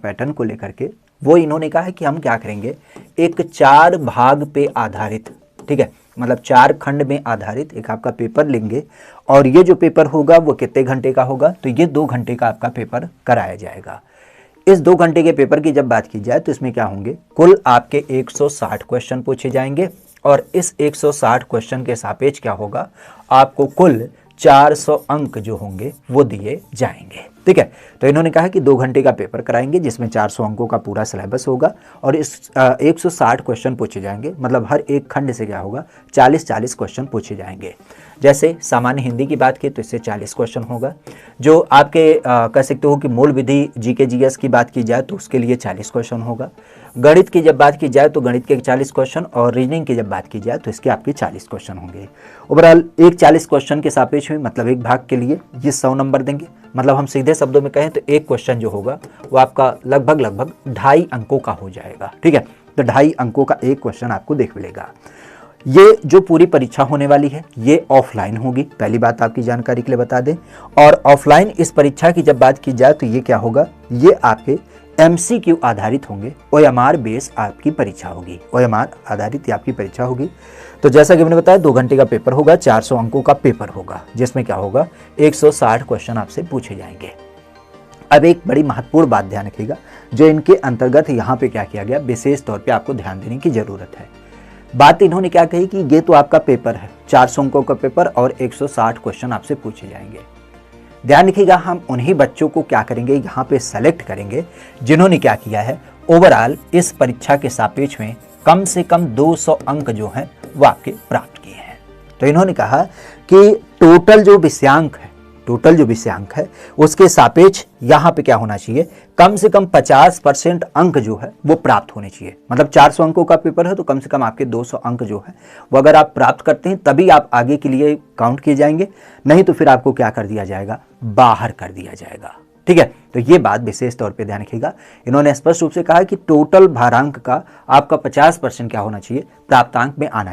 Pattern को लेकर के, वो इन्होंने कहा है कि हम क्या करेंगे, एक 4 भाग पे आधारित, ठीक है, मतलब 4 खंड में आधारित एक आपका पेपर लेंगे और ये जो पेपर होगा वो कितने घंटे का होगा, तो ये 2 घंटे का आपका पेपर कराया जाएगा। इस 2 घंटे के पेपर की जब बात की जाए तो इसमें क्या होंगे, कुल आपके 160 क्वेश्चन पूछे जाएंगे और इस 160 क्वेश्चन के सापेक्ष क्या होगा, आपको कुल 400 अंक जो होंगे वो दिए जाएंगे, ठीक है। तो इन्होंने कहा कि 2 घंटे का पेपर कराएंगे जिसमें 400 अंकों का पूरा सिलेबस होगा और इस 160 क्वेश्चन पूछे जाएंगे, मतलब हर एक खंड से क्या होगा, 40-40 क्वेश्चन पूछे जाएंगे। जैसे सामान्य हिंदी की बात की तो इससे 40 क्वेश्चन होगा। जो आपके कह सकते हो कि मूल विधि जीके जीएस की बात की जाए तो उसके लिए 40 क्वेश्चन होगा। गणित की जब बात की जाए तो गणित के 40 क्वेश्चन और रीजनिंग की जब बात की जाए तो इसके आपके 40 क्वेश्चन होंगे। ओवरऑल एक 40 क्वेश्चन के सापेक्ष में, मतलब एक भाग के लिए ये 100 नंबर देंगे। मतलब हम सीधे शब्दों में कहें तो एक क्वेश्चन जो होगा वो आपका लगभग 2.5 अंकों का हो जाएगा, ठीक है। तो 2.5 अंकों का एक क्वेश्चन आपको देख मिलेगा। ये जो पूरी परीक्षा होने वाली है ये ऑफलाइन होगी, पहली बात आपकी जानकारी के लिए बता दें। और ऑफलाइन इस परीक्षा की जब बात की जाए तो ये क्या होगा, ये आपके MCQ आधारित होंगे, OMR बेस आपकी परीक्षा होगी, OMR आधारित आपकी परीक्षा होगी। तो जैसा कि मैंने बताया 2 घंटे का पेपर होगा, 400 अंकों का पेपर होगा जिसमें क्या होगा 160 क्वेश्चन आपसे पूछे जाएंगे। अब एक बड़ी महत्वपूर्ण बात ध्यान रखिएगा, जो इनके अंतर्गत यहाँ पे क्या किया गया, विशेष तौर पे आपको ध्यान देने की जरूरत है। बात इन्होंने क्या कही कि ये तो आपका पेपर है, 400 अंकों का पेपर और 160 क्वेश्चन आपसे पूछे जाएंगे। ध्यान रखिएगा, हम उन्हीं बच्चों को क्या करेंगे, यहाँ पे सेलेक्ट करेंगे जिन्होंने क्या किया है, ओवरऑल इस परीक्षा के सापेक्ष में कम से कम 200 अंक जो हैं वो आपके प्राप्त किए हैं। तो इन्होंने कहा कि टोटल जो विषयांक है उसके सापेक्ष यहाँ पे क्या होना चाहिए, कम से कम 50% अंक जो है वो प्राप्त होने चाहिए। मतलब 400 अंकों का पेपर है तो कम से कम आपके 200 अंक जो है वो अगर आप प्राप्त करते हैं तभी आप आगे के लिए काउंट किए जाएंगे, नहीं तो फिर आपको क्या कर दिया जाएगा, बाहर कर दिया जाएगा, ठीक है। तो ये बात विशेष तौर पे ध्यान रखिएगा। इन्होंने स्पष्ट रूप से कहा कि टोटल भारांक का आपका 50% क्या होना चाहिए, प्राप्तांक में आना चाहिए।